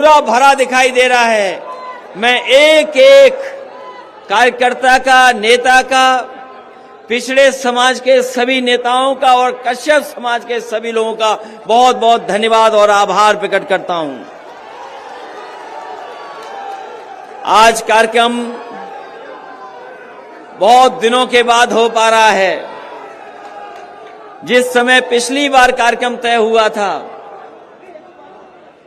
पूरा भरा दिखाई दे रहा है। मैं एक एक कार्यकर्ता का, नेता का, पिछड़े समाज के सभी नेताओं का और कश्यप समाज के सभी लोगों का बहुत बहुत धन्यवाद और आभार प्रकट करता हूं। आज कार्यक्रम बहुत दिनों के बाद हो पा रहा है। जिस समय पिछली बार कार्यक्रम तय हुआ था,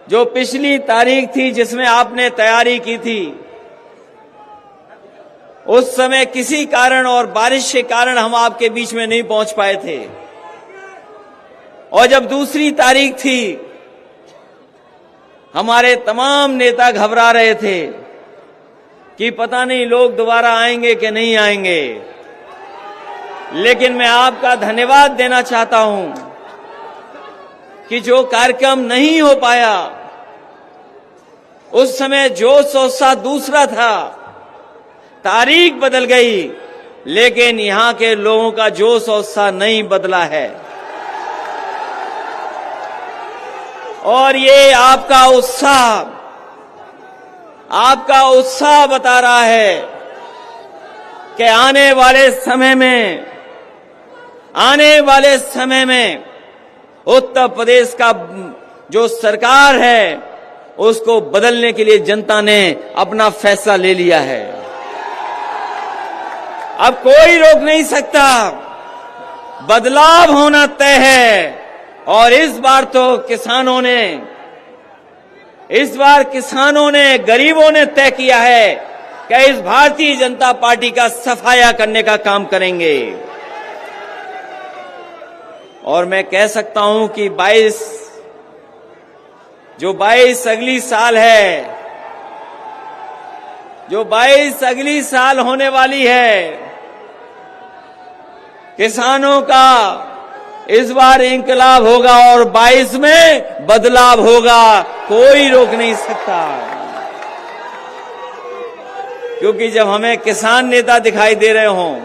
जो पिछली तारीख थी जिसमें आपने तैयारी की थी, उस समय किसी कारण और बारिश के कारण हम आपके बीच में नहीं पहुंच पाए थे। और जब दूसरी तारीख थी, हमारे तमाम नेता घबरा रहे थे कि पता नहीं लोग दोबारा आएंगे कि नहीं आएंगे। लेकिन मैं आपका धन्यवाद देना चाहता हूं कि जो कार्यक्रम नहीं हो पाया, उस समय जोश और उत्साह दूसरा था, तारीख बदल गई, लेकिन यहां के लोगों का जोश और उत्साह नहीं बदला है। और ये आपका उत्साह बता रहा है कि आने वाले समय में उत्तर प्रदेश का जो सरकार है, उसको बदलने के लिए जनता ने अपना फैसला ले लिया है। अब कोई रोक नहीं सकता, बदलाव होना तय है। और इस बार किसानों ने, गरीबों ने तय किया है कि इस भारतीय जनता पार्टी का सफाया करने का काम करेंगे। और मैं कह सकता हूं कि 22 अगली साल है, जो 22 अगली साल होने वाली है, किसानों का इस बार इंकलाब होगा और 22 में बदलाव होगा। कोई रोक नहीं सकता, क्योंकि जब हमें किसान नेता दिखाई दे रहे हों,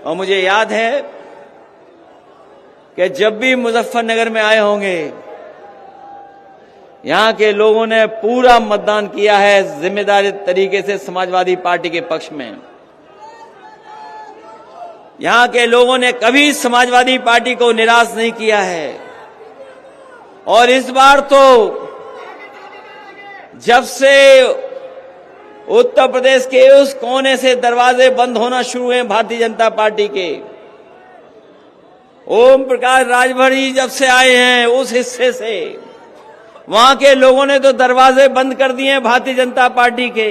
और मुझे याद है कि जब भी मुजफ्फरनगर में आए होंगे, यहां के लोगों ने पूरा मतदान किया है जिम्मेदारी तरीके से समाजवादी पार्टी के पक्ष में। यहां के लोगों ने कभी समाजवादी पार्टी को निराश नहीं किया है। और इस बार तो जब से उत्तर प्रदेश के उस कोने से दरवाजे बंद होना शुरू हुए भारतीय जनता पार्टी के, ओम प्रकाश राजभर जी जब से आए हैं उस हिस्से से, वहां के लोगों ने तो दरवाजे बंद कर दिए भारतीय जनता पार्टी के।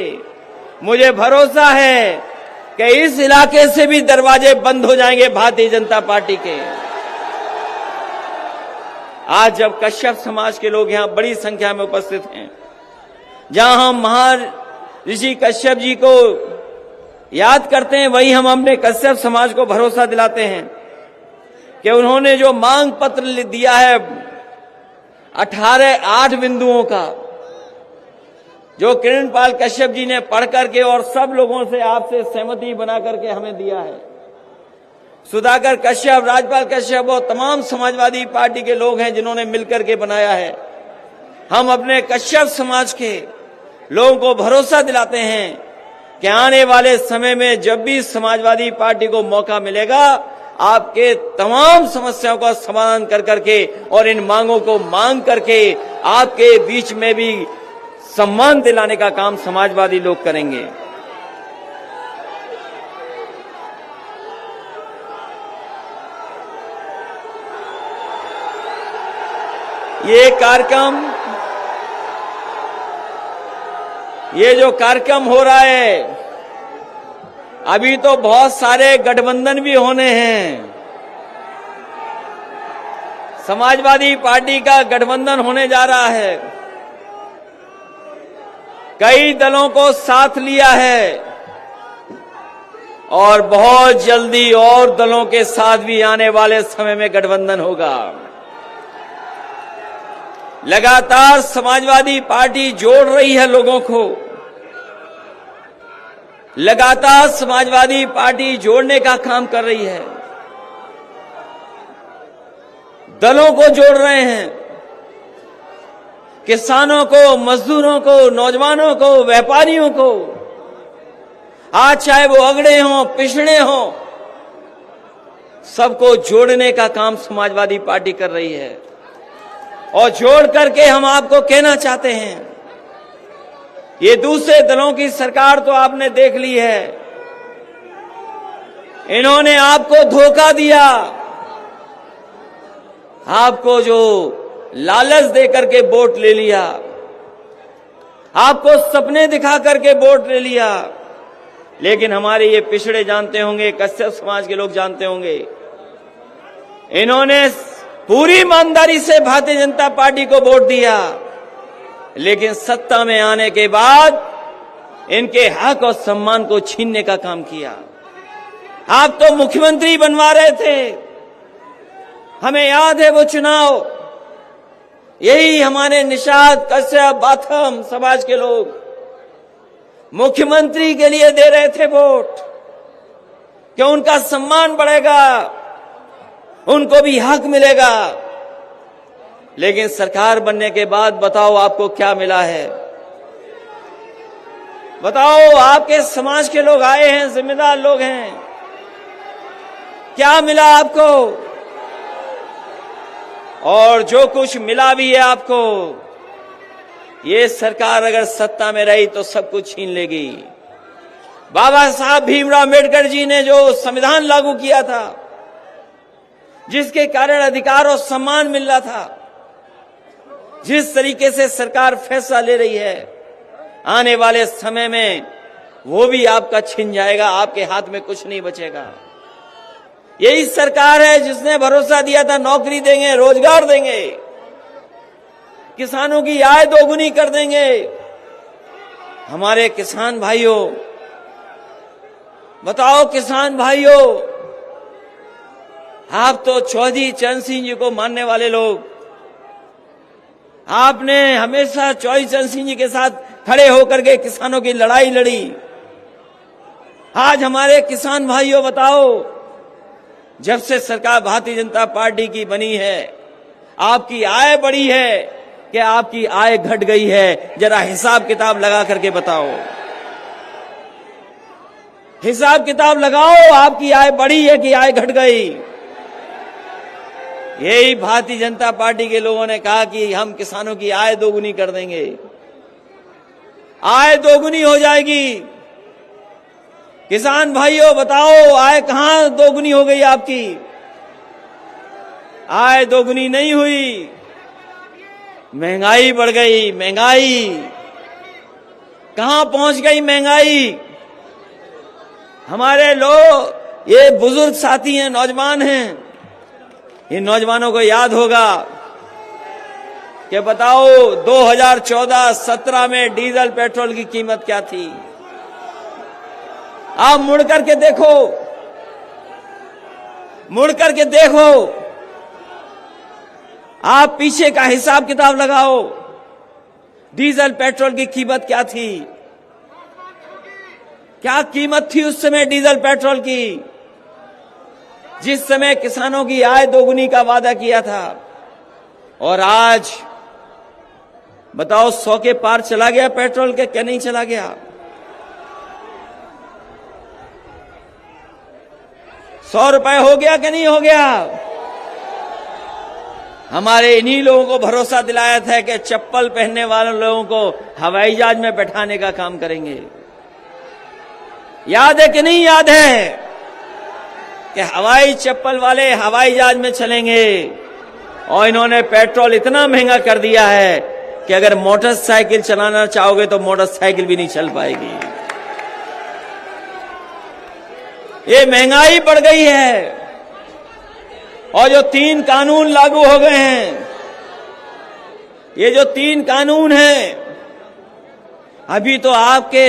मुझे भरोसा है कि इस इलाके से भी दरवाजे बंद हो जाएंगे भारतीय जनता पार्टी के। आज जब कश्यप समाज के लोग यहां बड़ी संख्या में उपस्थित हैं, जहां हम महर्षि कश्यप जी को याद करते हैं, वही हम अपने कश्यप समाज को भरोसा दिलाते हैं कि उन्होंने जो मांग पत्र दिया है 8 बिंदुओं का, जो किरणपाल कश्यप जी ने पढ़ करके और सब लोगों से आपसे सहमति बना करके हमें दिया है, सुधाकर कश्यप, राजपाल कश्यप और तमाम समाजवादी पार्टी के लोग हैं जिन्होंने मिलकर के बनाया है। हम अपने कश्यप समाज के लोगों को भरोसा दिलाते हैं कि आने वाले समय में जब भी समाजवादी पार्टी को मौका मिलेगा, आपके तमाम समस्याओं का समाधान कर करके और इन मांगों को मांग करके आपके बीच में भी सम्मान दिलाने का काम समाजवादी लोग करेंगे। ये जो कार्यक्रम हो रहा है, अभी तो बहुत सारे गठबंधन भी होने हैं। समाजवादी पार्टी का गठबंधन होने जा रहा है, कई दलों को साथ लिया है और बहुत जल्दी और दलों के साथ भी आने वाले समय में गठबंधन होगा। लगातार समाजवादी पार्टी जोड़ रही है लोगों को, लगातार समाजवादी पार्टी जोड़ने का काम कर रही है। दलों को जोड़ रहे हैं किसानों को, मजदूरों को, नौजवानों को, व्यापारियों को, आज चाहे वो अगड़े हों, पिछड़े हों, सबको जोड़ने का काम समाजवादी पार्टी कर रही है। और जोड़ करके हम आपको कहना चाहते हैं, ये दूसरे दलों की सरकार तो आपने देख ली है, इन्होंने आपको धोखा दिया, आपको जो लालच देकर के वोट ले लिया, आपको सपने दिखा करके वोट ले लिया। लेकिन हमारे ये पिछड़े जानते होंगे, कश्यप समाज के लोग जानते होंगे, इन्होंने पूरी ईमानदारी से भारतीय जनता पार्टी को वोट दिया, लेकिन सत्ता में आने के बाद इनके हक और सम्मान को छीनने का काम किया। आप तो मुख्यमंत्री बनवा रहे थे, हमें याद है वो चुनाव, यही हमारे निषाद, कश्यप, बाथम समाज के लोग मुख्यमंत्री के लिए दे रहे थे वोट कि उनका सम्मान बढ़ेगा, उनको भी हक मिलेगा। लेकिन सरकार बनने के बाद बताओ आपको क्या मिला है? बताओ, आपके समाज के लोग आए हैं, जिम्मेदार लोग हैं, क्या मिला आपको? और जो कुछ मिला भी है आपको, ये सरकार अगर सत्ता में रही तो सब कुछ छीन लेगी। बाबा साहब भीमराव अम्बेडकर जी ने जो संविधान लागू किया था, जिसके कारण अधिकार और सम्मान मिल रहा था, जिस तरीके से सरकार फैसला ले रही है, आने वाले समय में वो भी आपका छिन जाएगा, आपके हाथ में कुछ नहीं बचेगा। यही सरकार है जिसने भरोसा दिया था नौकरी देंगे, रोजगार देंगे, किसानों की आय दोगुनी कर देंगे। हमारे किसान भाइयों, बताओ किसान भाइयों, आप तो चौधरी चरण सिंह जी को मानने वाले लोग, आपने हमेशा चौधरी चरण सिंह जी के साथ खड़े होकर के किसानों की लड़ाई लड़ी। आज हमारे किसान भाइयों बताओ, जब से सरकार भारतीय जनता पार्टी की बनी है, आपकी आय बढ़ी है कि आपकी आय घट गई है? जरा हिसाब किताब लगा करके बताओ, हिसाब किताब लगाओ, आपकी आय बढ़ी है कि आय घट गई? यही भारतीय जनता पार्टी के लोगों ने कहा कि हम किसानों की आय दोगुनी कर देंगे, आय दोगुनी हो जाएगी। किसान भाइयों बताओ, आय कहां दोगुनी हो गई आपकी? आय दोगुनी नहीं हुई, महंगाई बढ़ गई। महंगाई कहां पहुंच गई? महंगाई हमारे लोग, ये बुजुर्ग साथी हैं, नौजवान हैं, इन नौजवानों को याद होगा कि बताओ 2014-17 में डीजल पेट्रोल की कीमत क्या थी? आप मुड़ करके देखो, मुड़ करके देखो, आप पीछे का हिसाब किताब लगाओ, डीजल पेट्रोल की कीमत क्या थी? क्या कीमत थी उस समय डीजल पेट्रोल की, जिस समय किसानों की आय दोगुनी का वादा किया था? और आज बताओ 100 के पार चला गया पेट्रोल के, क्या नहीं चला गया? 100 रुपए हो गया कि नहीं हो गया? हमारे इन्हीं लोगों को भरोसा दिलाया था कि चप्पल पहनने वाले लोगों को हवाई जहाज में बैठाने का काम करेंगे। याद है कि नहीं याद है कि हवाई चप्पल वाले हवाई जहाज में चलेंगे? और इन्होंने पेट्रोल इतना महंगा कर दिया है कि अगर मोटरसाइकिल चलाना चाहोगे तो मोटरसाइकिल भी नहीं चल पाएगी। ये महंगाई बढ़ गई है। और जो 3 कानून लागू हो गए हैं, ये जो 3 कानून हैं, अभी तो आपके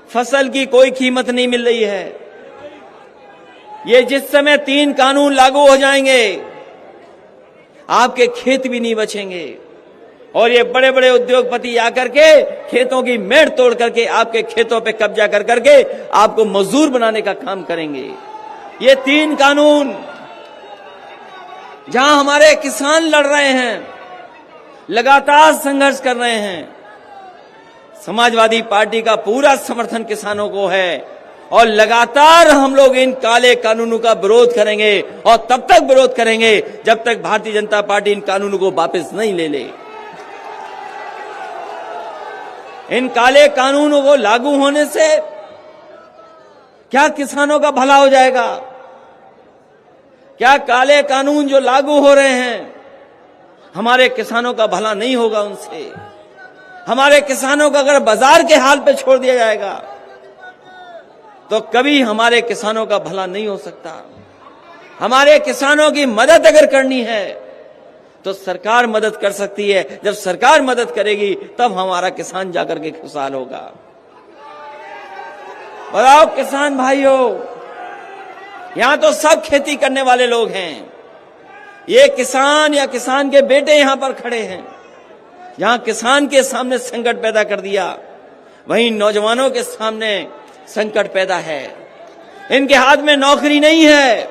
फसल की कोई कीमत नहीं मिल रही है। ये जिस समय 3 कानून लागू हो जाएंगे, आपके खेत भी नहीं बचेंगे। और ये बड़े बड़े उद्योगपति आकर के खेतों की मेड़ तोड़ करके आपके खेतों पे कब्जा कर करके आपको मजदूर बनाने का काम करेंगे। ये 3 कानून जहां हमारे किसान लड़ रहे हैं, लगातार संघर्ष कर रहे हैं। समाजवादी पार्टी का पूरा समर्थन किसानों को है और लगातार हम लोग इन काले कानूनों का विरोध करेंगे और तब तक विरोध करेंगे जब तक भारतीय जनता पार्टी इन कानूनों को वापस नहीं ले ले। इन काले कानूनों को लागू होने से क्या किसानों का भला हो जाएगा? क्या काले कानून जो लागू हो रहे हैं हमारे किसानों का भला नहीं होगा उनसे? हमारे किसानों को अगर बाजार के हाल पे छोड़ दिया जाएगा तो कभी हमारे किसानों का भला नहीं हो सकता। हमारे किसानों की मदद अगर करनी है तो सरकार मदद कर सकती है। जब सरकार मदद करेगी तब हमारा किसान जाकर के खुशहाल होगा। बताओ किसान भाइयों, यहां तो सब खेती करने वाले लोग हैं। ये किसान या किसान के बेटे यहां पर खड़े हैं। जहां किसान के सामने संकट पैदा कर दिया वहीं नौजवानों के सामने संकट पैदा है। इनके हाथ में नौकरी नहीं है,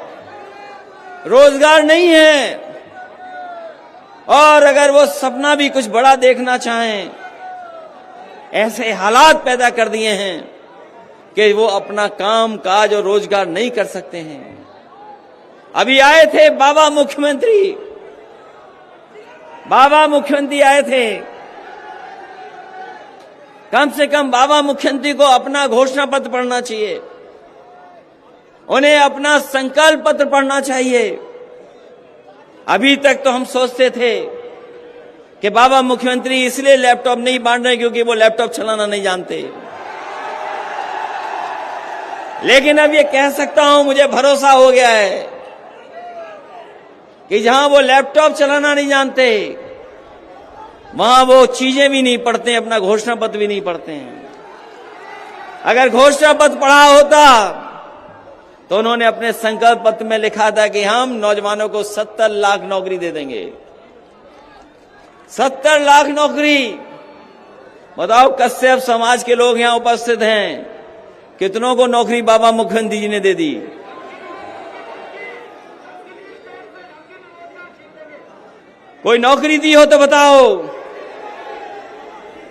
रोजगार नहीं है और अगर वो सपना भी कुछ बड़ा देखना चाहें, ऐसे हालात पैदा कर दिए हैं कि वो अपना काम काज और रोजगार नहीं कर सकते हैं। अभी आए थे बाबा मुख्यमंत्री आए थे। कम से कम बाबा मुख्यमंत्री को अपना घोषणा पत्र पढ़ना चाहिए, उन्हें अपना संकल्प पत्र पढ़ना चाहिए। अभी तक तो हम सोचते थे कि बाबा मुख्यमंत्री इसलिए लैपटॉप नहीं बांट रहे क्योंकि वो लैपटॉप चलाना नहीं जानते, लेकिन अब ये कह सकता हूं, मुझे भरोसा हो गया है कि जहां वो लैपटॉप चलाना नहीं जानते वहां वो चीजें भी नहीं पढ़ते, अपना घोषणा पत्र भी नहीं पढ़ते हैं। अगर घोषणा पत्र पढ़ा होता तो उन्होंने अपने संकल्प पत्र में लिखा था कि हम नौजवानों को 70 लाख नौकरी दे देंगे। 70 लाख नौकरी। बताओ कश्यप समाज के लोग यहां उपस्थित हैं, कितनों को नौकरी बाबा मुख्यमंत्री जी ने दे दी? कोई नौकरी दी हो तो बताओ।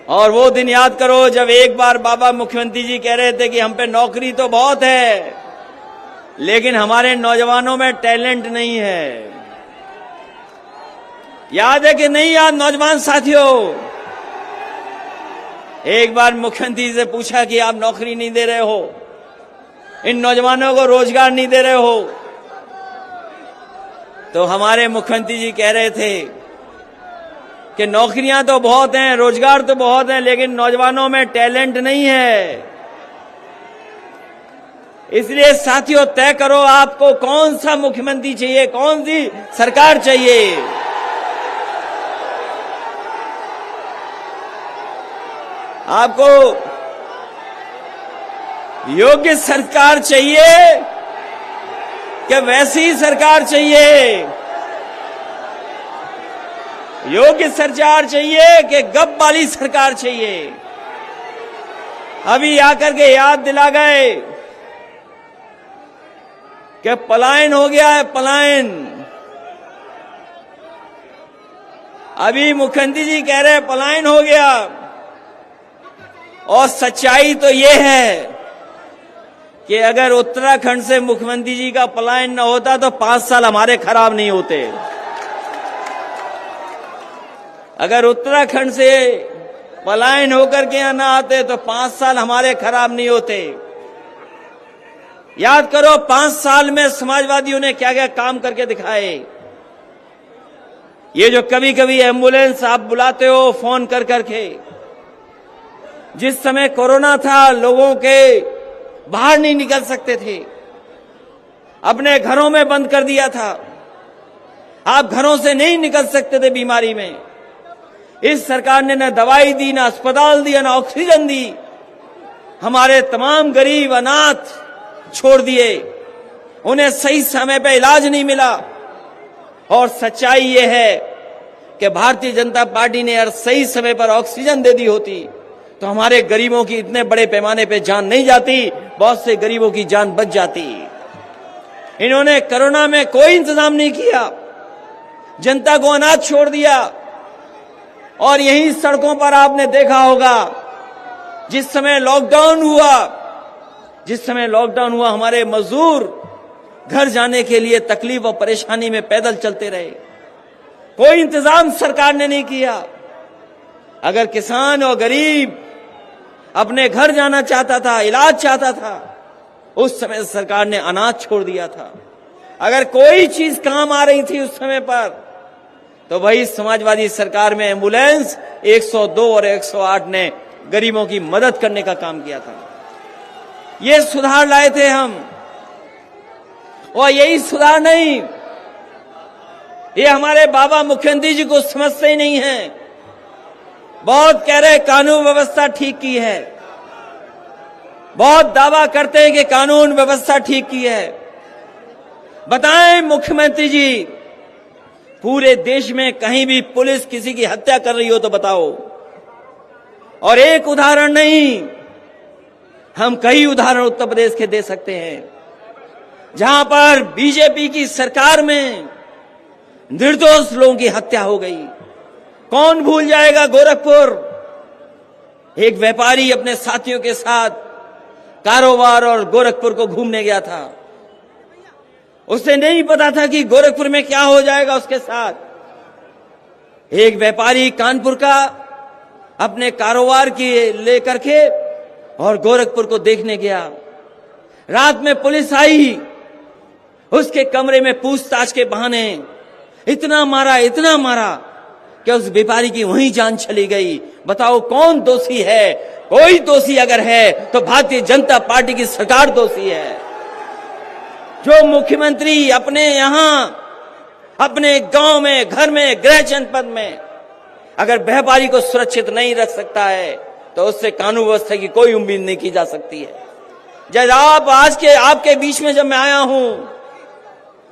और वो दिन याद करो जब एक बार बाबा मुख्यमंत्री जी कह रहे थे कि हम पे नौकरी तो बहुत है लेकिन हमारे नौजवानों में टैलेंट नहीं है। याद है कि नहीं याद नौजवान साथियों? एक बार मुख्यमंत्री से पूछा कि आप नौकरी नहीं दे रहे हो, इन नौजवानों को रोजगार नहीं दे रहे हो, तो हमारे मुख्यमंत्री जी कह रहे थे कि नौकरियां तो बहुत हैं, रोजगार तो बहुत हैं, लेकिन नौजवानों में टैलेंट नहीं है। इसलिए साथियों तय करो आपको कौन सा मुख्यमंत्री चाहिए, कौन सी सरकार चाहिए। आपको योग्य सरकार चाहिए कि वैसी सरकार चाहिए? योग्य सरकार चाहिए कि गप वाली सरकार चाहिए? अभी आकर के याद दिला गए कि पलायन हो गया है, पलायन। अभी मुख्यमंत्री जी कह रहे हैं पलायन हो गया, और सच्चाई तो ये है कि अगर उत्तराखंड से मुख्यमंत्री जी का पलायन न होता तो 5 साल हमारे खराब नहीं होते। अगर उत्तराखंड से पलायन होकर के यहां ना आते तो 5 साल हमारे खराब नहीं होते। याद करो 5 साल में समाजवादियों ने क्या क्या काम करके दिखाए। ये जो कभी कभी एम्बुलेंस आप बुलाते हो फोन कर करके, जिस समय कोरोना था लोगों के बाहर नहीं निकल सकते थे, अपने घरों में बंद कर दिया था। आप घरों से नहीं निकल सकते थे बीमारी में। इस सरकार ने न दवाई दी, न अस्पताल दिया, न ऑक्सीजन दी। हमारे तमाम गरीब अनाथ छोड़ दिए, उन्हें सही समय पे इलाज नहीं मिला। और सच्चाई ये है कि भारतीय जनता पार्टी ने अगर सही समय पर ऑक्सीजन दे दी होती तो हमारे गरीबों की इतने बड़े पैमाने पे जान नहीं जाती, बहुत से गरीबों की जान बच जाती। इन्होंने कोरोना में कोई इंतजाम नहीं किया, जनता को अनाथ छोड़ दिया। और यही सड़कों पर आपने देखा होगा जिस समय लॉकडाउन हुआ हमारे मजदूर घर जाने के लिए तकलीफ और परेशानी में पैदल चलते रहे। कोई इंतजाम सरकार ने नहीं किया। अगर किसान और गरीब अपने घर जाना चाहता था, इलाज चाहता था, उस समय सरकार ने अनाज छोड़ दिया था। अगर कोई चीज काम आ रही थी उस समय पर, तो वही समाजवादी सरकार में एम्बुलेंस 102 और 108 ने गरीबों की मदद करने का काम किया था। ये सुधार लाए थे हम। और यही सुधार नहीं, ये हमारे बाबा मुख्यमंत्री जी को समझते ही नहीं है। बहुत कह रहे कानून व्यवस्था ठीक की है, बहुत दावा करते हैं कि कानून व्यवस्था ठीक की है। बताएं मुख्यमंत्री जी, पूरे देश में कहीं भी पुलिस किसी की हत्या कर रही हो तो बताओ। और एक उदाहरण नहीं, हम कई उदाहरण उत्तर प्रदेश के दे सकते हैं जहां पर बीजेपी की सरकार में निर्दोष लोगों की हत्या हो गई। कौन भूल जाएगा गोरखपुर, एक व्यापारी अपने साथियों के साथ कारोबार और गोरखपुर को घूमने गया था। उसे नहीं पता था कि गोरखपुर में क्या हो जाएगा उसके साथ। एक व्यापारी कानपुर का अपने कारोबार की लेकर के और गोरखपुर को देखने गया। रात में पुलिस आई, उसके कमरे में पूछताछ के बहाने इतना मारा कि उस व्यापारी की वहीं जान चली गई। बताओ कौन दोषी है? कोई दोषी अगर है तो भारतीय जनता पार्टी की सरकार दोषी है। जो मुख्यमंत्री अपने यहां, अपने गांव में, घर में, गृह जनपद में अगर व्यापारी को सुरक्षित नहीं रख सकता है तो उससे कानून व्यवस्था की कोई उम्मीद नहीं की जा सकती है। जब आपके बीच में जब मैं आया हूं,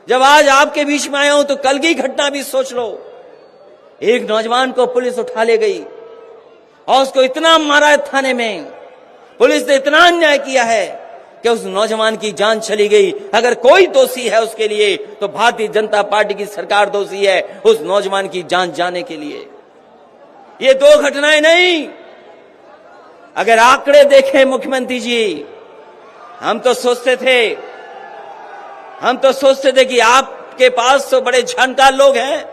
जब आज आपके बीच में आया हूं तो कल की घटना भी सोच लो। एक नौजवान को पुलिस उठा ले गई और उसको इतना मारा थाने में, पुलिस ने इतना अन्याय किया है कि उस नौजवान की जान चली गई। अगर कोई दोषी है उसके लिए तो भारतीय जनता पार्टी की सरकार दोषी है उस नौजवान की जान जाने के लिए। ये दो घटनाएं नहीं, अगर आंकड़े देखें मुख्यमंत्री जी, हम तो सोचते थे कि आपके पास तो बड़े जानकार लोग हैं,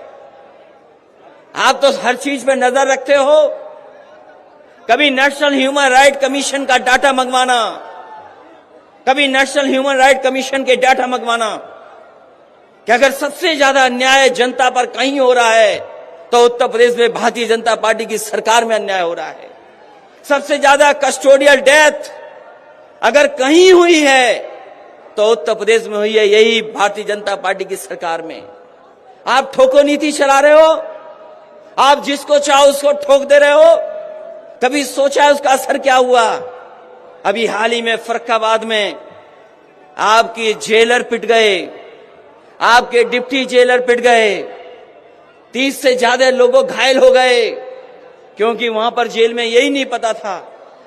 आप तो हर चीज पे नजर रखते हो। कभी नेशनल ह्यूमन राइट कमीशन का डाटा मंगवाना, कभी नेशनल ह्यूमन राइट कमीशन के डाटा मंगवाना कि अगर सबसे ज्यादा अन्याय जनता पर कहीं हो रहा है तो उत्तर प्रदेश में भारतीय जनता पार्टी की सरकार में अन्याय हो रहा है। सबसे ज्यादा कस्टोडियल डेथ अगर कहीं हुई है तो उत्तर प्रदेश में हुई है, यही भारतीय जनता पार्टी की सरकार में। आप ठोको नीति चला रहे हो, आप जिसको चाहो उसको ठोक दे रहे हो। कभी सोचा है उसका असर क्या हुआ? अभी हाल ही में फर्रुखाबाद में आपके जेलर पिट गए, आपके डिप्टी जेलर पिट गए, 30 से ज्यादा लोगों घायल हो गए, क्योंकि वहां पर जेल में यही नहीं पता था,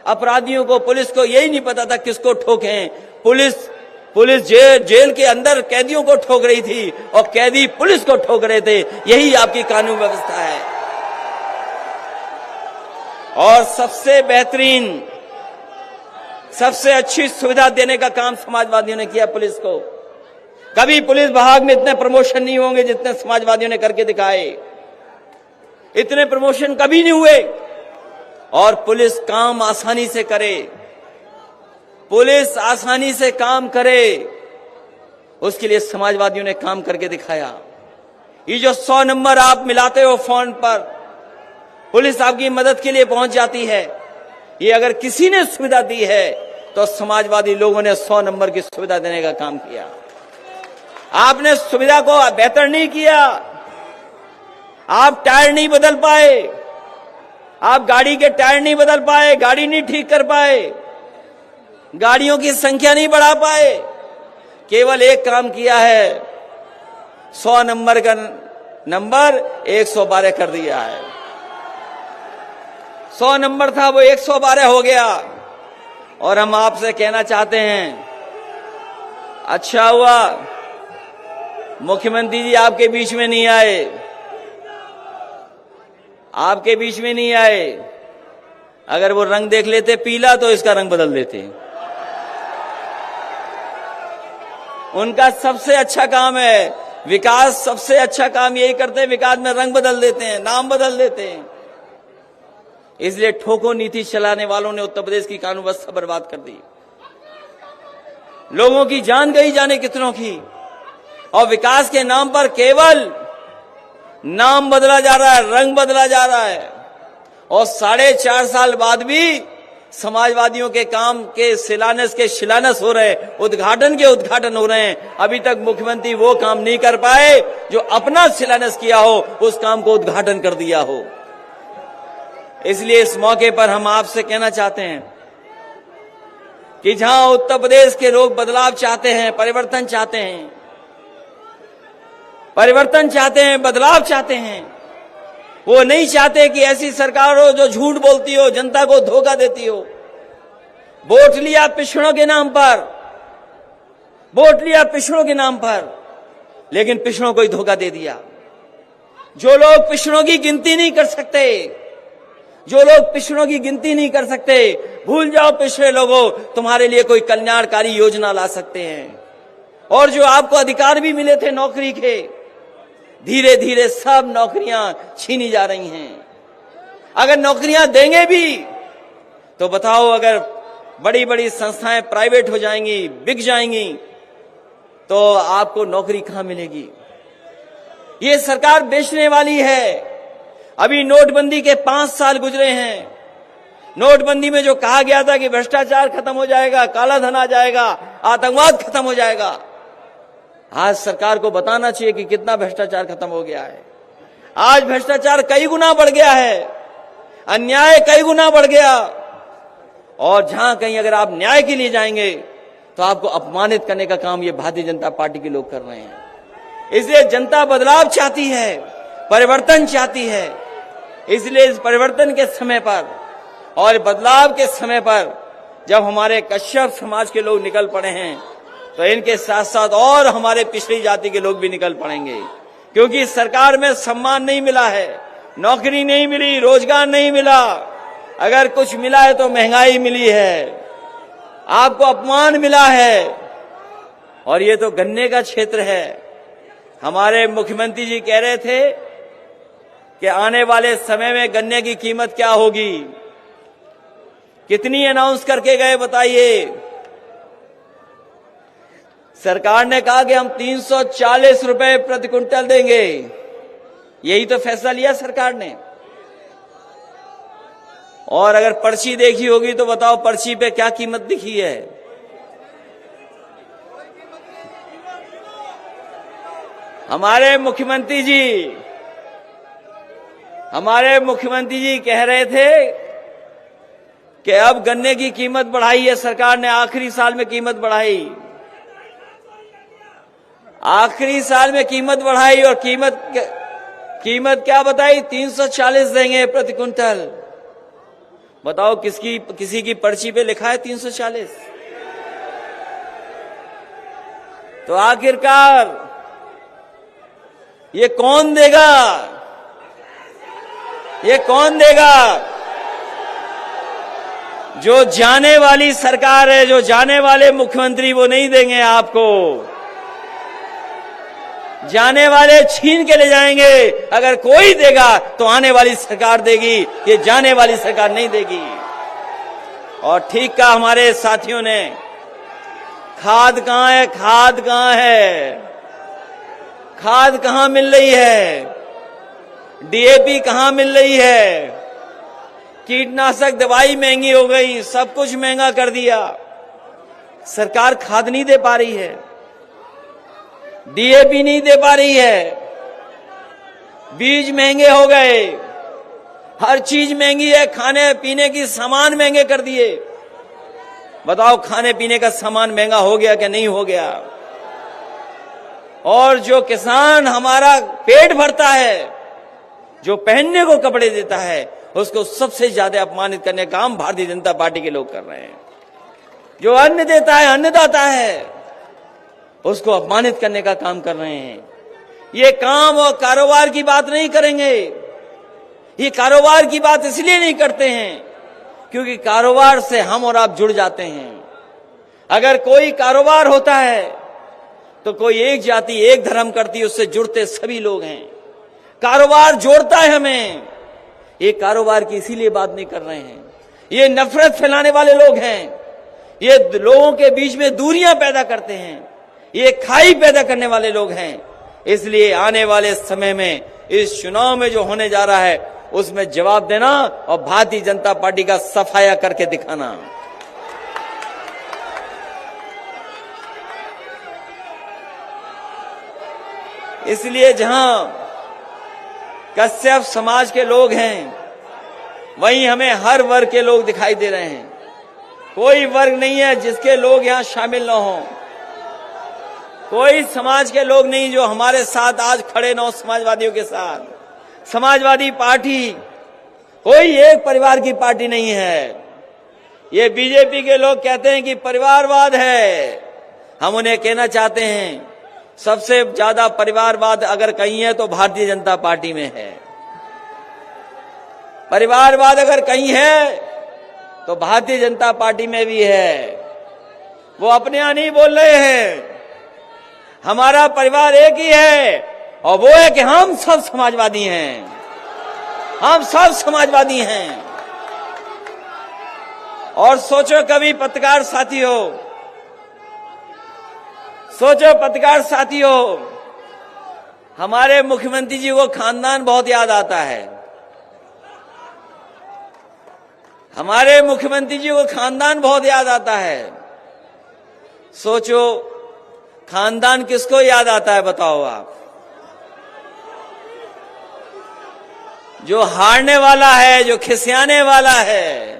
अपराधियों को, पुलिस को यही नहीं पता था किसको ठोकें। पुलिस जेल के अंदर कैदियों को ठोक रही थी और कैदी पुलिस को ठोक रहे थे। यही आपकी कानून व्यवस्था है। और सबसे बेहतरीन, सबसे अच्छी सुविधा देने का काम समाजवादियों ने किया पुलिस को। कभी पुलिस विभाग में इतने प्रमोशन नहीं होंगे जितने समाजवादियों ने करके दिखाए। इतने प्रमोशन कभी नहीं हुए। और पुलिस काम आसानी से करे, पुलिस आसानी से काम करे, उसके लिए समाजवादियों ने काम करके दिखाया। ये जो 100 नंबर आप मिलाते हो फोन पर, पुलिस आपकी मदद के लिए पहुंच जाती है। ये अगर किसी ने सुविधा दी है तो समाजवादी लोगों ने 100 नंबर की सुविधा देने का काम किया। आपने सुविधा को बेहतर नहीं किया। आप टायर नहीं बदल पाए, आप गाड़ी के टायर नहीं बदल पाए, गाड़ी नहीं ठीक कर पाए, गाड़ियों की संख्या नहीं बढ़ा पाए। केवल एक काम किया है, 100 नंबर का नंबर 112 कर दिया है। 100 नंबर था वो 112 हो गया। और हम आपसे कहना चाहते हैं, अच्छा हुआ मुख्यमंत्री जी आपके बीच में नहीं आए। आपके बीच में नहीं आए। अगर वो रंग देख लेते पीला तो इसका रंग बदल देते। उनका सबसे अच्छा काम है विकास, सबसे अच्छा काम यही करते हैं, विकास में रंग बदल देते हैं, नाम बदल देते हैं। इसलिए ठोको नीति चलाने वालों ने उत्तर प्रदेश की कानून व्यवस्था बर्बाद कर दी। लोगों की जान गई जाने कितनों की, और विकास के नाम पर केवल नाम बदला जा रहा है, रंग बदला जा रहा है। और 4.5 साल बाद भी समाजवादियों के काम के शिलान्यास हो रहे हैं, उद्घाटन हो रहे हैं। अभी तक मुख्यमंत्री वो काम नहीं कर पाए जो अपना शिलान्यास किया हो, उस काम को उद्घाटन कर दिया हो। इसलिए इस मौके पर हम आपसे कहना चाहते हैं कि जहां उत्तर प्रदेश के लोग बदलाव चाहते हैं, परिवर्तन चाहते हैं, बदलाव चाहते हैं, वो नहीं चाहते कि ऐसी सरकार हो जो झूठ बोलती हो, जनता को धोखा देती हो। वोट लिया पिछड़ों के नाम पर, लेकिन पिछड़ों को ही धोखा दे दिया। जो लोग पिछड़ों की गिनती नहीं कर सकते, भूल जाओ पिछड़े लोगों, तुम्हारे लिए कोई कल्याणकारी योजना ला सकते हैं। और जो आपको अधिकार भी मिले थे नौकरी के, धीरे धीरे सब नौकरियां छीनी जा रही हैं। अगर नौकरियां देंगे भी तो बताओ, अगर बड़ी बड़ी संस्थाएं प्राइवेट हो जाएंगी, बिक जाएंगी, तो आपको नौकरी कहां मिलेगी? ये सरकार बेचने वाली है। अभी नोटबंदी के 5 साल गुजरे हैं। नोटबंदी में जो कहा गया था कि भ्रष्टाचार खत्म हो जाएगा, काला धन आ जाएगा, आतंकवाद खत्म हो जाएगा, आज सरकार को बताना चाहिए कि कितना भ्रष्टाचार खत्म हो गया है। आज भ्रष्टाचार कई गुना बढ़ गया है, अन्याय कई गुना बढ़ गया। और जहां कहीं अगर आप न्याय के लिए जाएंगे तो आपको अपमानित करने का काम ये भारतीय जनता पार्टी के लोग कर रहे हैं। इसलिए जनता बदलाव चाहती है, परिवर्तन चाहती है। इसलिए इस परिवर्तन के समय पर और बदलाव के समय पर जब हमारे कश्यप समाज के लोग निकल पड़े हैं, तो इनके साथ साथ और हमारे पिछड़ी जाति के लोग भी निकल पड़ेंगे। क्योंकि सरकार में सम्मान नहीं मिला है, नौकरी नहीं मिली, रोजगार नहीं मिला। अगर कुछ मिला है तो महंगाई मिली है, आपको अपमान मिला है। और ये तो गन्ने का क्षेत्र है। हमारे मुख्यमंत्री जी कह रहे थे कि आने वाले समय में गन्ने की कीमत क्या होगी, कितनी अनाउंस करके गए बताइए। सरकार ने कहा कि हम 340 रुपए प्रति क्विंटल देंगे। यही तो फैसला लिया सरकार ने। और अगर पर्ची देखी होगी तो बताओ पर्ची पे क्या कीमत दिखी है। हमारे मुख्यमंत्री जी कह रहे थे कि अब गन्ने की कीमत बढ़ाई है सरकार ने, आखिरी साल में कीमत बढ़ाई। आखिरी साल में कीमत बढ़ाई और कीमत क्या बताई? 340 देंगे प्रति क्विंटल। बताओ किसी की पर्ची पे लिखा है 340? तो आखिरकार ये कौन देगा? ये कौन देगा? जो जाने वाली सरकार है, जो जाने वाले मुख्यमंत्री, वो नहीं देंगे आपको। जाने वाले छीन के ले जाएंगे। अगर कोई देगा तो आने वाली सरकार देगी, ये जाने वाली सरकार नहीं देगी। और ठीक कहा हमारे साथियों ने, खाद कहां है? खाद कहां है? खाद कहां मिल रही है? डीएपी कहां मिल रही है? कीटनाशक दवाई महंगी हो गई, सब कुछ महंगा कर दिया। सरकार खाद नहीं दे पा रही है, डीएपी नहीं दे पा रही है, बीज महंगे हो गए, हर चीज महंगी है, खाने पीने की सामान महंगे कर दिए। बताओ खाने पीने का सामान महंगा हो गया क्या नहीं हो गया? और जो किसान हमारा पेट भरता है, जो पहनने को कपड़े देता है, उसको सबसे ज्यादा अपमानित करने का काम भारतीय जनता पार्टी के लोग कर रहे हैं। जो अन्न देता है, अन्नदाता है, उसको अपमानित करने का काम कर रहे हैं। ये काम और कारोबार की बात नहीं करेंगे, ये कारोबार की बात इसलिए नहीं करते हैं क्योंकि कारोबार से हम और आप जुड़ जाते हैं। अगर कोई कारोबार होता है तो कोई एक जाति एक धर्म करती है, उससे जुड़ते सभी लोग हैं। कारोबार जोड़ता है हमें। ये कारोबार की इसीलिए बात नहीं कर रहे हैं। ये नफरत फैलाने वाले लोग हैं, ये लोगों के बीच में दूरियां पैदा करते हैं, ये खाई पैदा करने वाले लोग हैं। इसलिए आने वाले समय में इस चुनाव में जो होने जा रहा है उसमें जवाब देना और भारतीय जनता पार्टी का सफाया करके दिखाना। इसलिए जहां कश्यप समाज के लोग हैं वहीं हमें हर वर्ग के लोग दिखाई दे रहे हैं। कोई वर्ग नहीं है जिसके लोग यहां शामिल न हो, कोई समाज के लोग नहीं जो हमारे साथ आज खड़े न हो समाजवादियों के साथ। समाजवादी पार्टी कोई एक परिवार की पार्टी नहीं है। ये बीजेपी के लोग कहते हैं कि परिवारवाद है। हम उन्हें कहना चाहते हैं सबसे ज्यादा परिवारवाद अगर कहीं है तो भारतीय जनता पार्टी में है। परिवारवाद अगर कहीं है तो भारतीय जनता पार्टी में भी है। वो अपने यहां नहीं बोल रहे हैं। हमारा परिवार एक ही है और वो है कि हम सब समाजवादी हैं। हम सब समाजवादी हैं। और सोचो कभी पत्रकार साथियों, सोचो पत्रकार साथियों, हमारे मुख्यमंत्री जी को खानदान बहुत याद आता है। हमारे मुख्यमंत्री जी को खानदान बहुत याद आता है। सोचो खानदान किसको याद आता है बताओ आप? जो हारने वाला है, जो खिसियाने वाला है,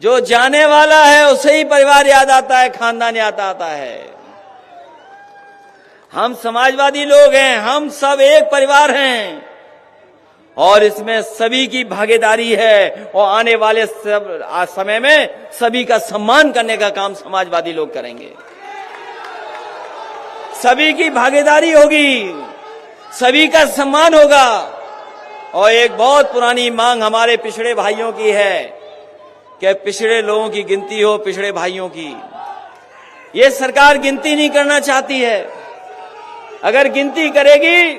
जो जाने वाला है, उसे ही परिवार याद आता है, खानदान याद आता है। हम समाजवादी लोग हैं, हम सब एक परिवार हैं और इसमें सभी की भागीदारी है और आने वाले समय में सभी का सम्मान करने का काम समाजवादी लोग करेंगे। सभी की भागीदारी होगी, सभी का सम्मान होगा। और एक बहुत पुरानी मांग हमारे पिछड़े भाइयों की है कि पिछड़े लोगों की गिनती हो, पिछड़े भाइयों की। ये सरकार गिनती नहीं करना चाहती है। अगर गिनती करेगी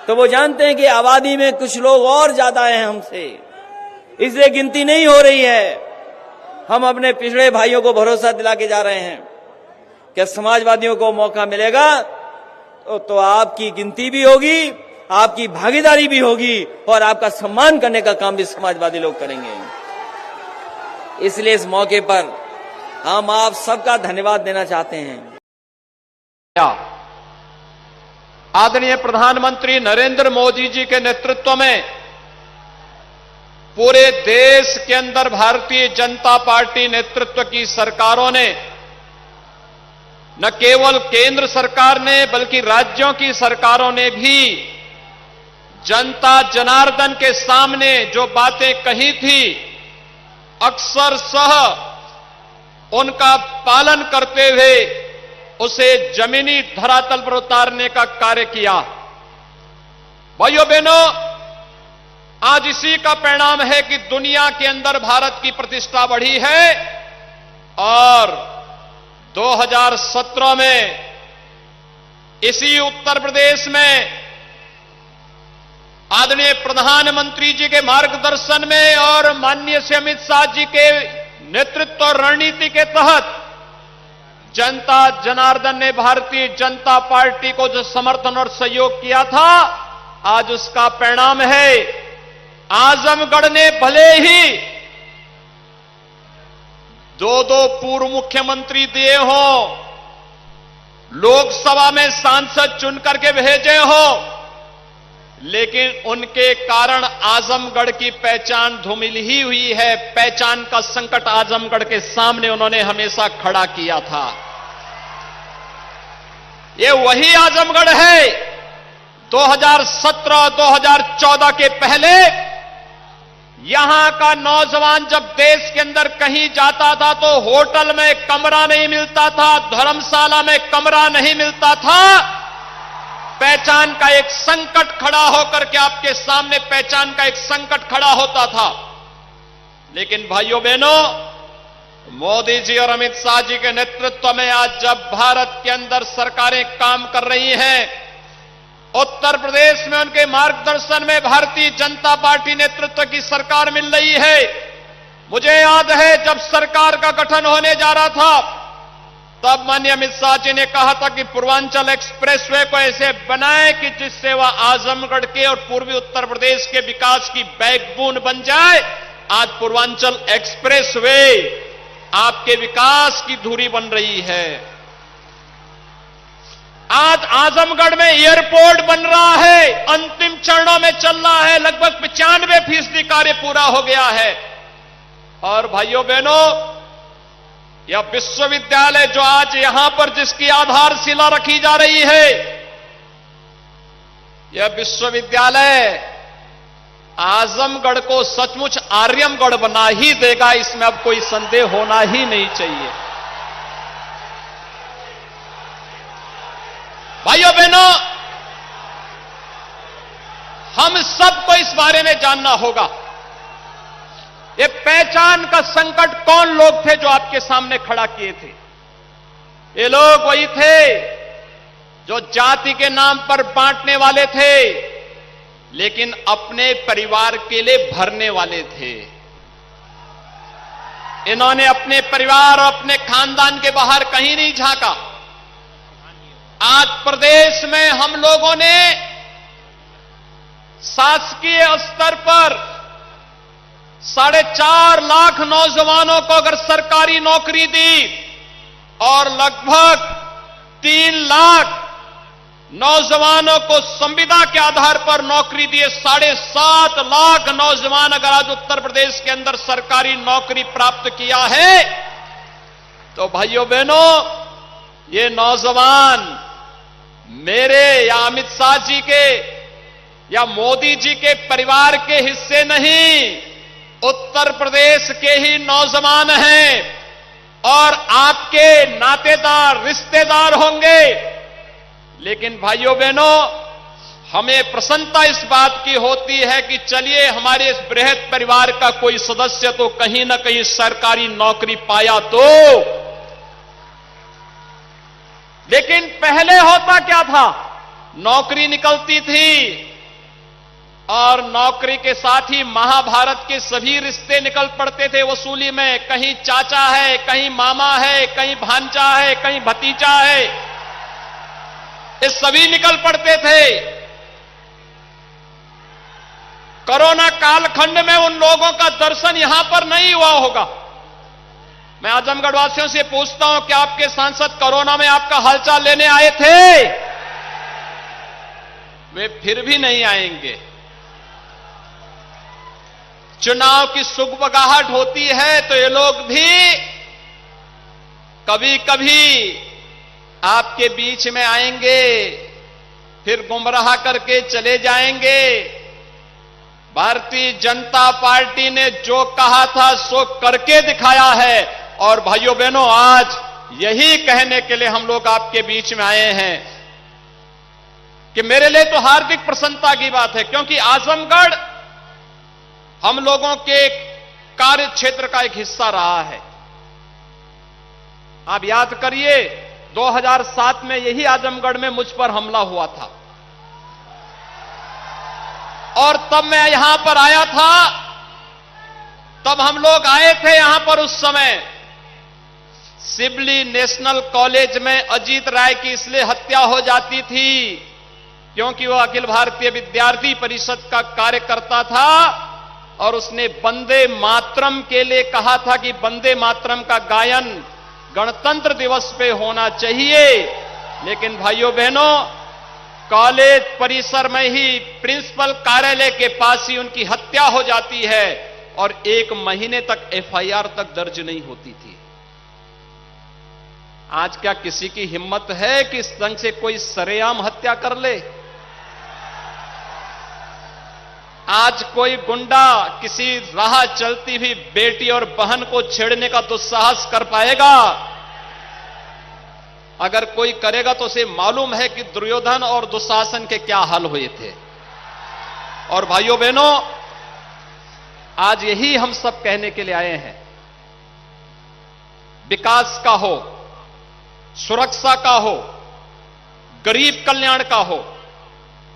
तो वो जानते हैं कि आबादी में कुछ लोग और ज्यादा हैं हमसे, इसलिए गिनती नहीं हो रही है। हम अपने पिछड़े भाइयों को भरोसा दिला के जा रहे हैं कि समाजवादियों को मौका मिलेगा तो आपकी गिनती भी होगी, आपकी भागीदारी भी होगी और आपका सम्मान करने का काम भी समाजवादी लोग करेंगे। इसलिए इस मौके पर हम आप सबका धन्यवाद देना चाहते हैं। आदरणीय प्रधानमंत्री नरेंद्र मोदी जी के नेतृत्व में पूरे देश के अंदर भारतीय जनता पार्टी नेतृत्व की सरकारों ने, न केवल केंद्र सरकार ने बल्कि राज्यों की सरकारों ने भी जनता जनार्दन के सामने जो बातें कही थी अक्सरशः उनका पालन करते हुए उसे जमीनी धरातल पर उतारने का कार्य किया। भाइयों बहनों, आज इसी का परिणाम है कि दुनिया के अंदर भारत की प्रतिष्ठा बढ़ी है और 2017 में इसी उत्तर प्रदेश में आदरणीय प्रधानमंत्री जी के मार्गदर्शन में और माननीय श्री अमित शाह जी के नेतृत्व और रणनीति के तहत जनता जनार्दन ने भारतीय जनता पार्टी को जो समर्थन और सहयोग किया था, आज उसका परिणाम है। आजमगढ़ ने भले ही दो पूर्व मुख्यमंत्री दिए हों, लोकसभा में सांसद चुन करके भेजे हों, लेकिन उनके कारण आजमगढ़ की पहचान धूमिल ही हुई है। पहचान का संकट आजमगढ़ के सामने उन्होंने हमेशा खड़ा किया था। ये वही आजमगढ़ है 2017-2014 के पहले यहां का नौजवान जब देश के अंदर कहीं जाता था तो होटल में कमरा नहीं मिलता था, धर्मशाला में कमरा नहीं मिलता था, पहचान का एक संकट खड़ा होकर के आपके सामने पहचान का एक संकट खड़ा होता था। लेकिन भाइयों बहनों, मोदी जी और अमित शाह जी के नेतृत्व में आज जब भारत के अंदर सरकारें काम कर रही हैं, उत्तर प्रदेश में उनके मार्गदर्शन में भारतीय जनता पार्टी नेतृत्व की सरकार मिल रही है। मुझे याद है जब सरकार का गठन होने जा रहा था, तब माननीय अमित शाह जी ने कहा था कि पूर्वांचल एक्सप्रेसवे को ऐसे बनाएं कि जिससे वह आजमगढ़ के और पूर्वी उत्तर प्रदेश के विकास की बैकबोन बन जाए। आज पूर्वांचल एक्सप्रेसवे आपके विकास की धुरी बन रही है। आज आजमगढ़ में एयरपोर्ट बन रहा है, अंतिम चरणों में चल रहा है, लगभग 95% कार्य पूरा हो गया है। और भाइयों बहनों, यह विश्वविद्यालय जो आज यहां पर जिसकी आधारशिला रखी जा रही है, यह विश्वविद्यालय आजमगढ़ को सचमुच आर्यमगढ़ बना ही देगा, इसमें अब कोई संदेह होना ही नहीं चाहिए। भाइयों बहनों, हम सबको इस बारे में जानना होगा, ये पहचान का संकट कौन लोग थे जो आपके सामने खड़ा किए थे। ये लोग वही थे जो जाति के नाम पर बांटने वाले थे, लेकिन अपने परिवार के लिए भरने वाले थे। इन्होंने अपने परिवार और अपने खानदान के बाहर कहीं नहीं झांका। आज प्रदेश में हम लोगों ने शासकीय स्तर पर 4.5 लाख नौजवानों को अगर सरकारी नौकरी दी और लगभग 3 लाख नौजवानों को संविदा के आधार पर नौकरी दिए, 7.5 लाख नौजवान अगर आज उत्तर प्रदेश के अंदर सरकारी नौकरी प्राप्त किया है, तो भाइयों बहनों, ये नौजवान मेरे या अमित शाह जी के या मोदी जी के परिवार के हिस्से नहीं, उत्तर प्रदेश के ही नौजवान हैं और आपके नातेदार रिश्तेदार होंगे। लेकिन भाइयों बहनों, हमें प्रसन्नता इस बात की होती है कि चलिए हमारे इस बृहद परिवार का कोई सदस्य तो कहीं ना कहीं सरकारी नौकरी पाया तो। लेकिन पहले होता क्या था, नौकरी निकलती थी और नौकरी के साथ ही महाभारत के सभी रिश्ते निकल पड़ते थे वसूली में। कहीं चाचा है, कहीं मामा है, कहीं भांजा है, कहीं भतीजा है, ये सभी निकल पड़ते थे। कोरोना कालखंड में उन लोगों का दर्शन यहां पर नहीं हुआ होगा। मैं आजमगढ़ वासियों से पूछता हूं कि आपके सांसद कोरोना में आपका हालचाल लेने आए थे? वे फिर भी नहीं आएंगे। चुनाव की सुगबगाहट होती है तो ये लोग भी कभी कभी आपके बीच में आएंगे, फिर गुमराह करके चले जाएंगे। भारतीय जनता पार्टी ने जो कहा था सो करके दिखाया है। और भाइयों बहनों, आज यही कहने के लिए हम लोग आपके बीच में आए हैं कि मेरे लिए तो हार्दिक प्रसन्नता की बात है, क्योंकि आजमगढ़ हम लोगों के कार्य क्षेत्र का एक हिस्सा रहा है। आप याद करिए, 2007 में यही आजमगढ़ में मुझ पर हमला हुआ था और तब मैं यहां पर आया था। तब हम लोग आए थे यहां पर, उस समय सिबली नेशनल कॉलेज में अजीत राय की इसलिए हत्या हो जाती थी क्योंकि वह अखिल भारतीय विद्यार्थी परिषद का कार्यकर्ता था और उसने वंदे मातरम के लिए कहा था कि वंदे मातरम का गायन गणतंत्र दिवस पे होना चाहिए। लेकिन भाइयों बहनों, कॉलेज परिसर में ही प्रिंसिपल कार्यालय के पास ही उनकी हत्या हो जाती है और 1 महीने तक एफआईआर तक दर्ज नहीं होती थी। आज क्या किसी की हिम्मत है कि इस ढंग से कोई सरेआम हत्या कर ले? आज कोई गुंडा किसी राह चलती हुई बेटी और बहन को छेड़ने का दुस्साहस कर पाएगा? अगर कोई करेगा तो उसे मालूम है कि दुर्योधन और दुशासन के क्या हाल हुए थे। और भाइयों बहनों, आज यही हम सब कहने के लिए आए हैं। विकास का हो, सुरक्षा का हो, गरीब कल्याण का हो,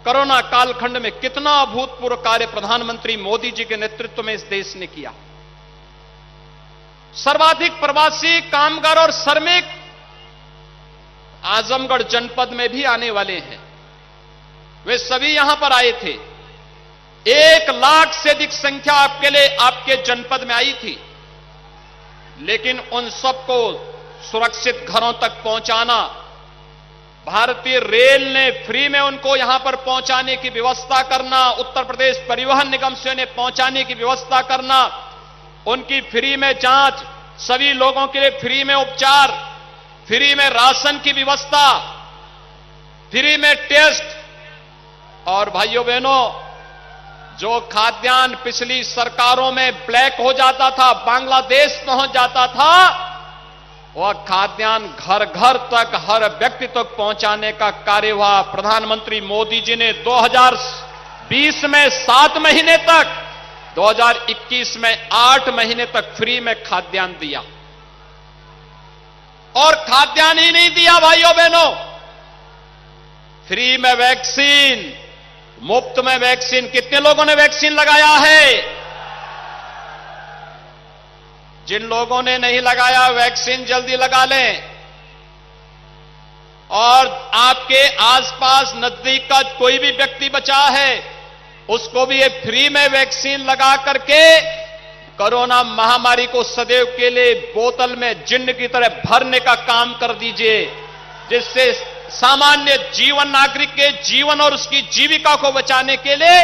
कोरोना कालखंड में कितना अभूतपूर्व कार्य प्रधानमंत्री मोदी जी के नेतृत्व में इस देश ने किया। सर्वाधिक प्रवासी कामगार और श्रमिक आजमगढ़ जनपद में भी आने वाले हैं। वे सभी यहां पर आए थे। 1 लाख से अधिक संख्या आपके जनपद में आई थी। लेकिन उन सबको सुरक्षित घरों तक पहुंचाना, भारतीय रेल ने फ्री में उनको यहां पर पहुंचाने की व्यवस्था करना, उत्तर प्रदेश परिवहन निगम से उन्हें पहुंचाने की व्यवस्था करना, उनकी फ्री में जांच, सभी लोगों के लिए फ्री में उपचार, फ्री में राशन की व्यवस्था, फ्री में टेस्ट। और भाइयों बहनों, जो खाद्यान्न पिछली सरकारों में ब्लैक हो जाता था, बांग्लादेश पहुंच जाता था, वह खाद्यान्न घर घर तक, हर व्यक्ति तक पहुंचाने का कार्य हुआ। प्रधानमंत्री मोदी जी ने 2020 में 7 महीने तक, 2021 में 8 महीने तक फ्री में खाद्यान्न दिया। और खाद्यान्न ही नहीं दिया भाइयों बहनों, फ्री में वैक्सीन, मुफ्त में वैक्सीन। कितने लोगों ने वैक्सीन लगाया है? जिन लोगों ने नहीं लगाया, वैक्सीन जल्दी लगा लें। और आपके आसपास नजदीक का कोई भी व्यक्ति बचा है, उसको भी ये फ्री में वैक्सीन लगा करके कोरोना महामारी को सदैव के लिए बोतल में जिन्न की तरह भरने का काम कर दीजिए, जिससे सामान्य जीवन, नागरिक के जीवन और उसकी जीविका को बचाने के लिए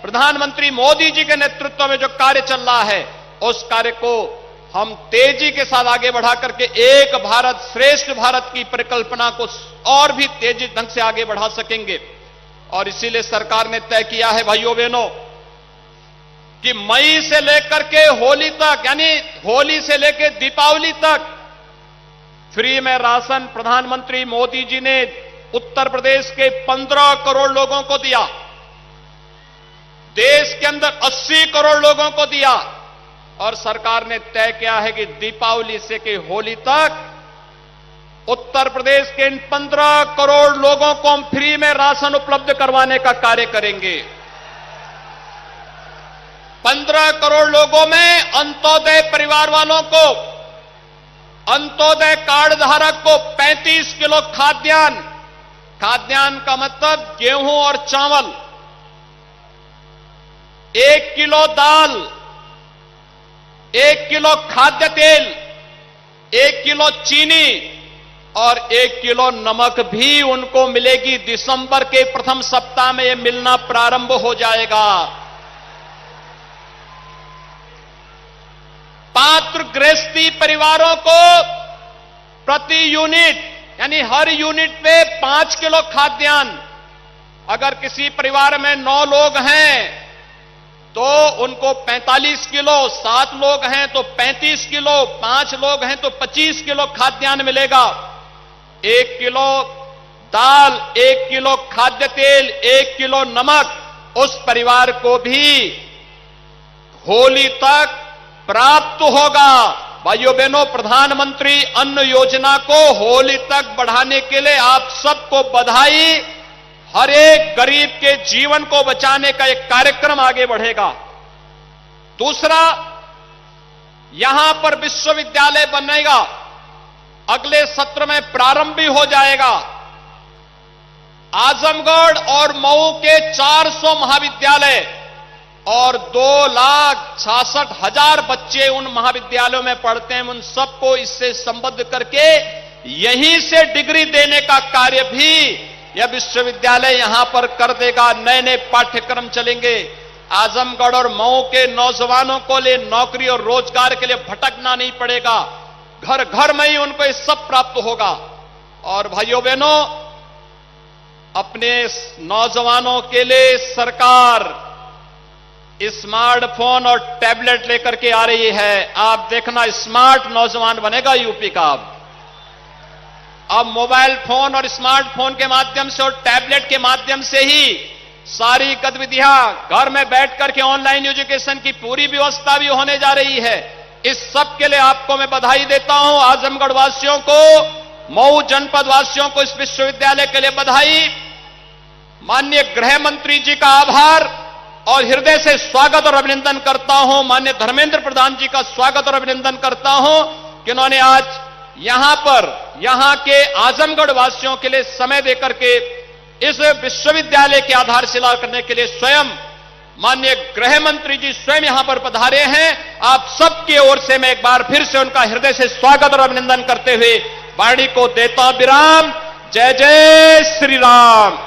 प्रधानमंत्री मोदी जी के नेतृत्व में जो कार्य चल रहा है, उस कार्य को हम तेजी के साथ आगे बढ़ा करके एक भारत श्रेष्ठ भारत की परिकल्पना को और भी तेजी ढंग से आगे बढ़ा सकेंगे। और इसीलिए सरकार ने तय किया है भाइयों बहनों कि मई से लेकर के होली तक, यानी होली से लेकर दीपावली तक फ्री में राशन प्रधानमंत्री मोदी जी ने उत्तर प्रदेश के 15 करोड़ लोगों को दिया, देश के अंदर 80 करोड़ लोगों को दिया। और सरकार ने तय किया है कि दीपावली से के होली तक उत्तर प्रदेश के इन 15 करोड़ लोगों को हम फ्री में राशन उपलब्ध करवाने का कार्य करेंगे। 15 करोड़ लोगों में अंत्योदय परिवार वालों को, अंत्योदय कार्ड धारक को 35 किलो खाद्यान्न, खाद्यान्न का मतलब गेहूं और चावल, 1 किलो दाल, 1 किलो खाद्य तेल, 1 किलो चीनी और 1 किलो नमक भी उनको मिलेगी। दिसंबर के प्रथम सप्ताह में यह मिलना प्रारंभ हो जाएगा। पात्र गृहस्थी परिवारों को प्रति यूनिट, यानी हर यूनिट पे 5 किलो खाद्यान्न। अगर किसी परिवार में 9 लोग हैं तो उनको 45 किलो, 7 लोग हैं तो 35 किलो, 5 लोग हैं तो 25 किलो खाद्यान्न मिलेगा। 1 किलो दाल, 1 किलो खाद्य तेल, 1 किलो नमक उस परिवार को भी होली तक प्राप्त होगा। भाइयों बहनों, प्रधानमंत्री अन्न योजना को होली तक बढ़ाने के लिए आप सबको बधाई। हर एक गरीब के जीवन को बचाने का एक कार्यक्रम आगे बढ़ेगा। दूसरा, यहां पर विश्वविद्यालय बनेगा, अगले सत्र में प्रारंभ भी हो जाएगा। आजमगढ़ और मऊ के 400 महाविद्यालय और 2,66,000 बच्चे उन महाविद्यालयों में पढ़ते हैं। उन सबको इससे संबद्ध करके यहीं से डिग्री देने का कार्य भी यह विश्वविद्यालय यहां पर कर देगा। नए नए पाठ्यक्रम चलेंगे। आजमगढ़ और मऊ के नौजवानों को लिए नौकरी और रोजगार के लिए भटकना नहीं पड़ेगा। घर घर में ही उनको ये सब प्राप्त होगा। और भाइयों बहनों, अपने नौजवानों के लिए सरकार स्मार्टफोन और टैबलेट लेकर के आ रही है। आप देखना, स्मार्ट नौजवान बनेगा यूपी का। अब मोबाइल फोन और स्मार्टफोन के माध्यम से और टैबलेट के माध्यम से ही सारी गतिविधियां घर में बैठ करके ऑनलाइन एजुकेशन की पूरी व्यवस्था भी होने जा रही है। इस सब के लिए आपको मैं बधाई देता हूं। आजमगढ़ वासियों को, मऊ जनपद वासियों को, इस विश्वविद्यालय के लिए बधाई। माननीय गृह मंत्री जी का आभार और हृदय से स्वागत और अभिनंदन करता हूं। माननीय धर्मेंद्र प्रधान जी का स्वागत और अभिनंदन करता हूं कि उन्होंने आज यहां पर यहां के आजमगढ़ वासियों के लिए समय देकर के इस विश्वविद्यालय की आधारशिला करने के लिए स्वयं माननीय गृह मंत्री जी स्वयं यहां पर पधारे हैं। आप सबकी ओर से मैं एक बार फिर से उनका हृदय से स्वागत और अभिनंदन करते हुए वाणी को देता हूं विराम। जय जय श्री राम।